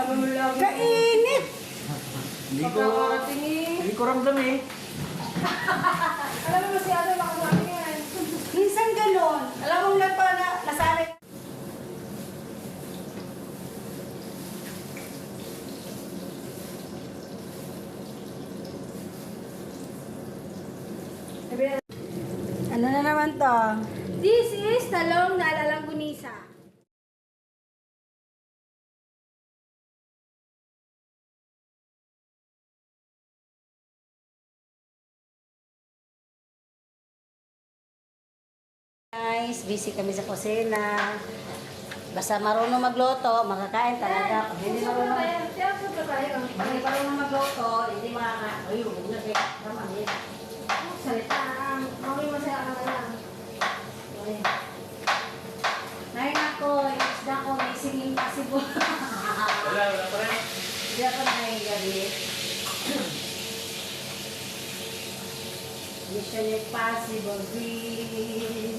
Kainit! Hindi ko ramdam eh. Alam mo si Ate, baka sabi yan. Minsan ganon. Alam mo nasanay. Ano na naman to? This is talong na lalanggunisa. Guys, busy kami sa kusina. Basta marunong magluto, makakain talaga. Pag hindi marunong, hindi marunong magluto, hindi makakain. Uy, huwag na kaya. Tama, hindi. Salita ang mami masaya ka na lang. Ngayon ako, isda ko, missing impossible. Wala pa rin. Hindi ako nahigabi. Mission impossible, green.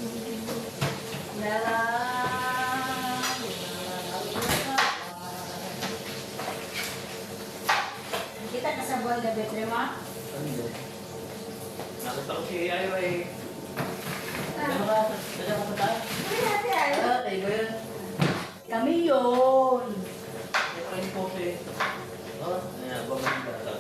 Kita ka sa buwan na betre mo? Ano? Nakita ko si Ira eh. Dala ka pa tayo? Hindi natin ayaw. Tayo ba yun? Kami yun. Ito yung kope. Oh, ayan, babalik ka.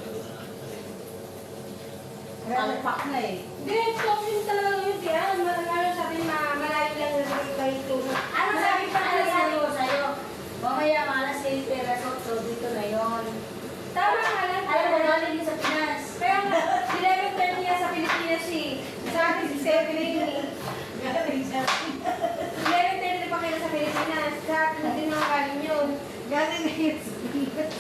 Ang pak na eh. Hindi, talking talaga yun siya. Ano sabi na malayo lang na kayo tulong. Ano sabi pa na sabi ko sa'yo? Mamaya malas 6 pesos, so dito na yun. Tama nga lang. Alam mo, galing din sa Pinas. Kaya nga, 11:30 niya sa Pilipinas eh. Sa akin si 7 eh. Galing sa 11:30 pa kayo sa Pilipinas. Sa akin hindi mga galing yun. Galing na yun sa Pinas.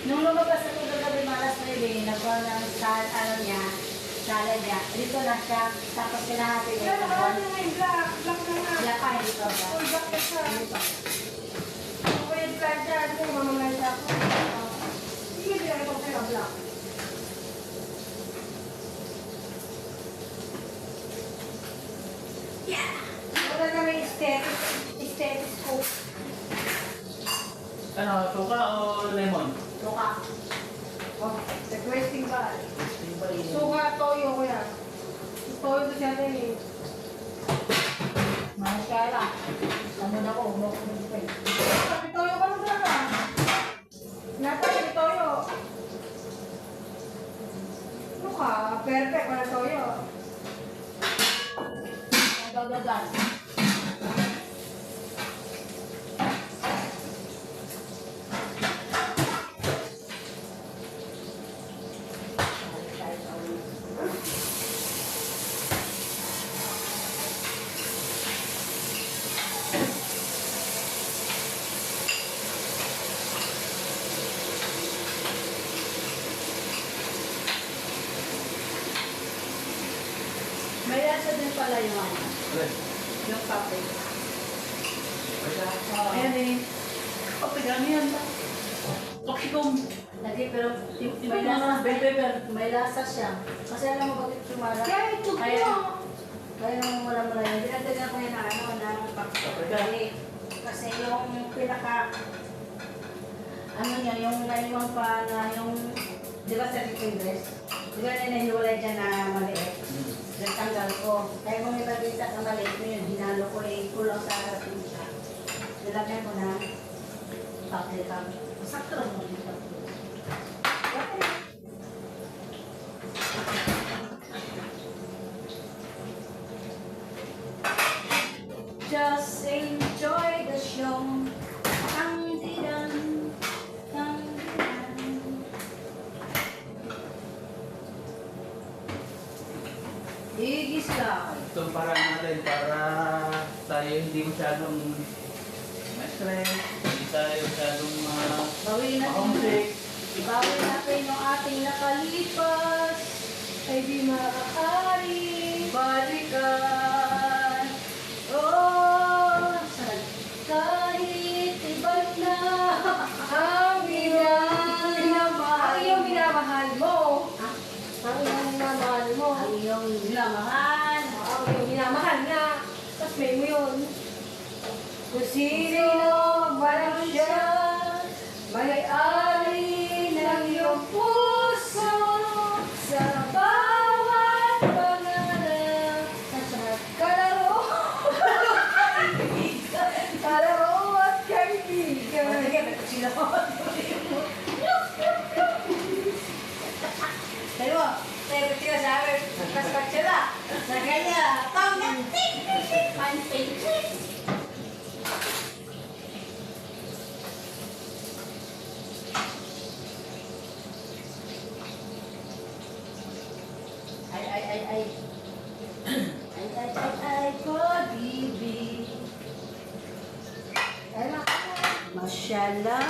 Nung lumabas ako kagabi malas 9, nagkaroon ng ano niya, sala niya. Dito na siya, tapos pinahati niya. Kaya nakarating nga yung black. Black na nga. Wala pa, hindi pa ba? Full black na siya. Kung pwede ka dyan, kung mamamay siya ako. Sige, hindi ako kaya black. Yeah! Wala kami stethoscope. Ano, suka o lemon? Suka. Oh, requesting ba? Yung pa rin. Suka, toyo ko yan. Toyo to siya rin eh. Mahal kaya lang. Ano na ko, umok mo pa eh. May toyo ka na talaga. Nata, may toyo. Ano ka? Perfect, wala toyo. Nagagagan. May lasa din pala yung ano, Alin? yung kape. Ayan eh. Kape gani yan ba? Toxikom. Lagi pero may lasa siya. Kasi alam mo bakit sumara? Kaya ito Kaya, ko. kaya nang wala-wala yun. Dinagdagan ko yun ng ano, ng pagkakali. Kasi yung pinaka, ano niya, yung naiwan pa na yung, di ba sa fingers? Di ba ninahiwalay dyan na maliit? Nagtanggal ko. Kaya kung nilagay sa maliit mo yun, hinalo ko eh, kulang sa ating siya. Nilagyan ko na paklikam. Sakto lang mo dito. Just enjoy the show. Tangdidan, tangdidan. Igis lang. Ito ang paraan natin para tayo hindi masyadong ma-stress, hindi tayo masyadong Bawin natin. ma-homesick. Bawin natin yung ating nakalipas. Ay di maaari. Balikan. Oh, kahit ibang na ang Ang iyong minamahal mo. Ang iyong minamahal mo. Ang iyong minamahal. Ang iyong minamahal na. Tapos may mo yun. Kung sino man siya, may-ari ng iyong puso, sa bawat pangarap, kalaro, kalaro at kaibigan. Sino? Tayo mo, tayo sila sa amin. Kaspat sila. Sa kanya, pang panting. Ay. Ay, pag-ibig. Ay, Mashallah.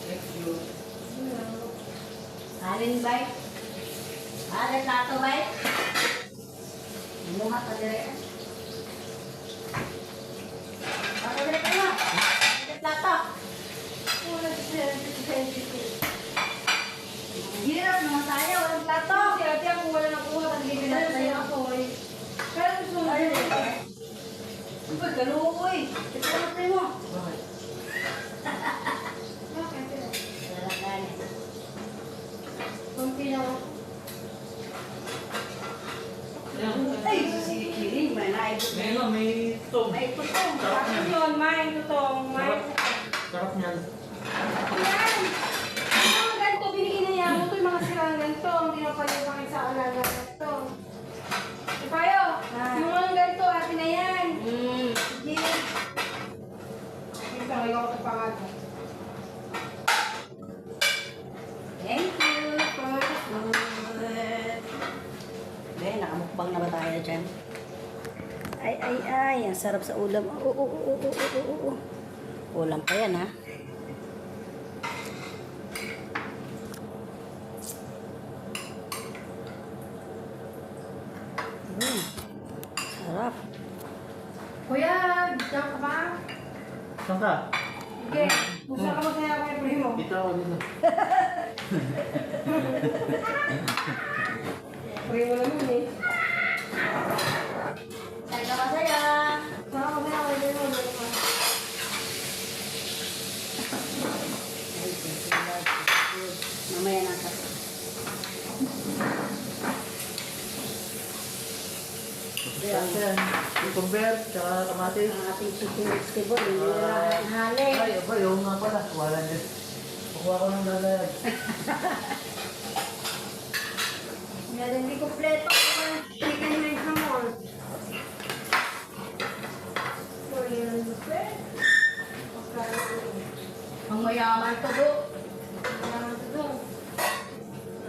Thank you. Alin bay? Alin tato bay? Mumuha ka dire. Ako dire ka na. Alin tato? Hirap naman tayo. Walang tato. Si ate ako wala nakuha, hindi pinatay ako eh. Kaya gusto mo Ay, din. uy, kaluoy. Ito natin mo. Bakit? Bakit? Wala ka na. Kunti lang ako. Ay, sinikiling. May naibot. May ano, may tog. May putong. Sarap Tapos niyan. yun, main ko to. Main ko. Sarap niyan. Yan! Ang ganito, binigyan niya mo ito yung mga sirang ganito. Hindi na pala yung pakisa alaga ganito. Ipayo, yung mga ganito, atin na yan. Sige. Yung kaya ako ito pangalan. Thank you for the food. Ben, nakamukbang na ba tayo dyan? Ay. Ang sarap sa ulam. Oo. Ulam pa yan, ha? Sarap. Kuya, diyan ka ba? Saan ka? Sige, gusto ka masaya ko yung primo. Dito ako dito. Primo naman eh. Saan ka masaya? Gusto ka masaya ko yung primo. Mamaya na ka. Yan. Cucumber, tsaka kamatis. Ang ating chicken vegetable, hindi na nahalin. Ay, aba, yung nga pala. Wala dyan. Kukuha ko ng dalag. Yan, hindi kompleto ang chicken with hamon. So, yun, buffet. Ang mayaman to, do.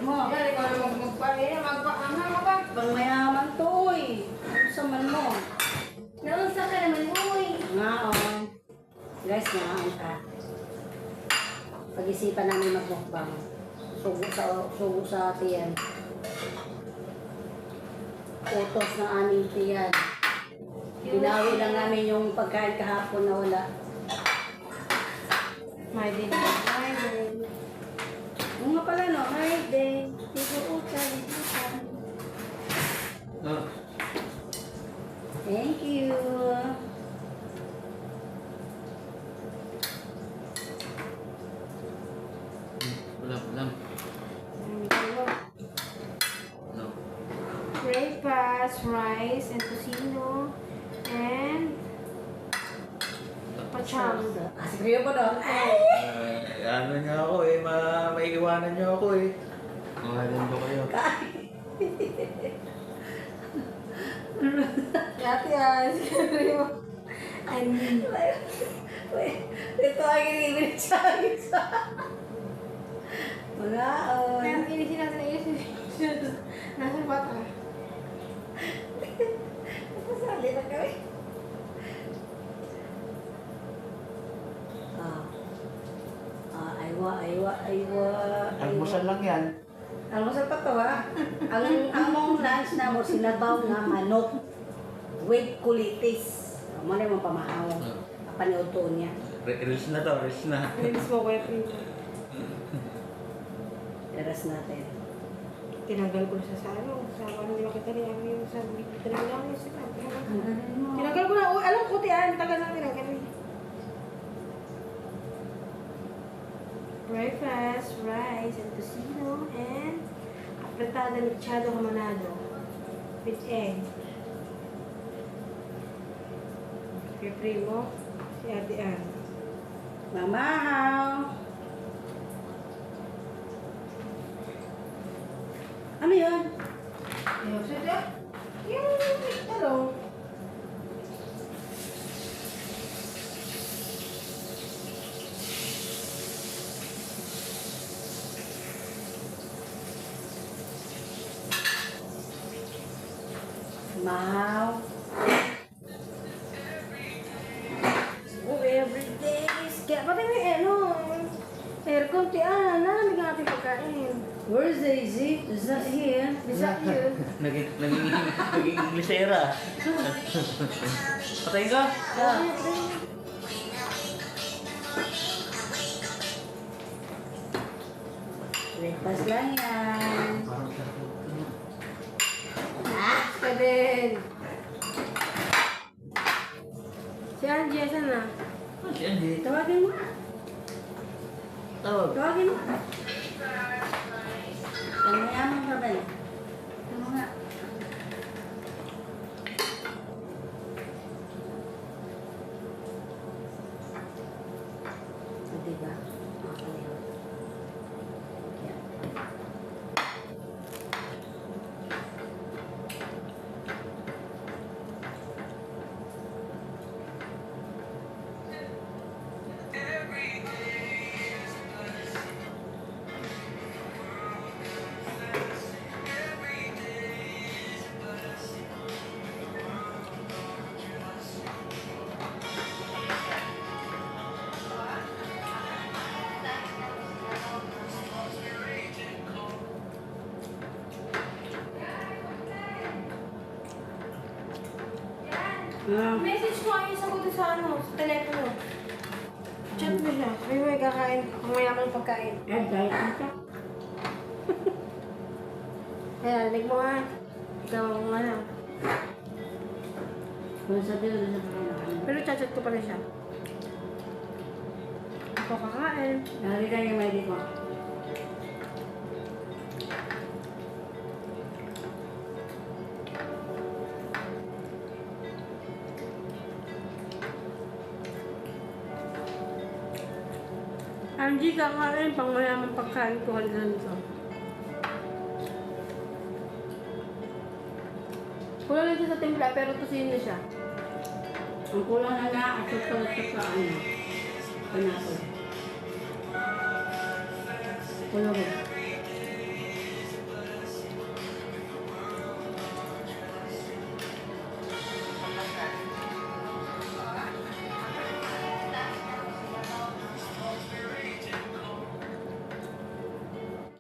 Mo, Yan, ikaw na magpa-ano ka ba? pang mayaman to, uy. Ano sa man mo? Naunsa ka naman, uy. Ngaon. Guys, ngaon ka. Pag-isipan namin magmukbang. Sugo sa tiyan. Utos ng aming tiyan. Binawi lang namin yung pagkain kahapon na wala. My din. My din. Oo nga pala, no? Hi, day. Tiguutan. Oh. Thank you. Ulam. No. Breakfast, rice, and tocino, and pacham. Ah, si Rio po doon. Ano niyo ako eh, maiiwanan niyo ako eh. Mahalin ko kayo. Dati siguro yung... Wait, ito ang inibig sa akin sa... Mga, Kaya pinisi natin na yun. Nasa bata. Pasali na kami. Aywa. Almusal lang yan. Almusal pa to, ha? Ang mong lunch na mo, sinabaw nga manok with kulitis. Mo na yung pamahawang. Paniuto niya. Release na to, release na. Release mo kuya Primo. Iras natin. Tinanggal ko siya sa ano. Sa ano, hindi makita niya yung sa talaga lang yung sa Ang galing mo. Tinanggal ko na. Oh, alam ko, tiyan. breakfast, rice, and tocino, and apretada mechado camanado with egg. Kay Primo, si Ate Ann. Mamahaw. Ano yun? Ayun, so yung talong. Mahaw. Oh, everyday is... Kaya pati may aircon, nalamig ang ating pagkain. Where's Daisy? Is that here? Is that you? Naging Inglesera. Patayin ka? Breakfast lang yan. Parang sarap. Ka din. Si Angie, asan na? Ah, si Andy. Tawagin mo. Tawag. Tawagin mo. Ang mayaman ka ba? Ano nga? O, diba? Okay. Yan. Message ko ayun sa sa sa telepono. Chat mo siya. Ay, may kakain. Mamaya mo ng pagkain. Dahil ito. Kaya, lig mo nga. Ikaw nga na. Kung sabi ko sa pagkain. Pero chat ko pala siya. Ako kakain. Nakita niya may di ko. Angie, kakain. Pang mayaman pagkain ko. Halika nito. Kulang nito sa timpla, pero tusino siya. Ang kulang na na at sa ano. Panapon. Kulang.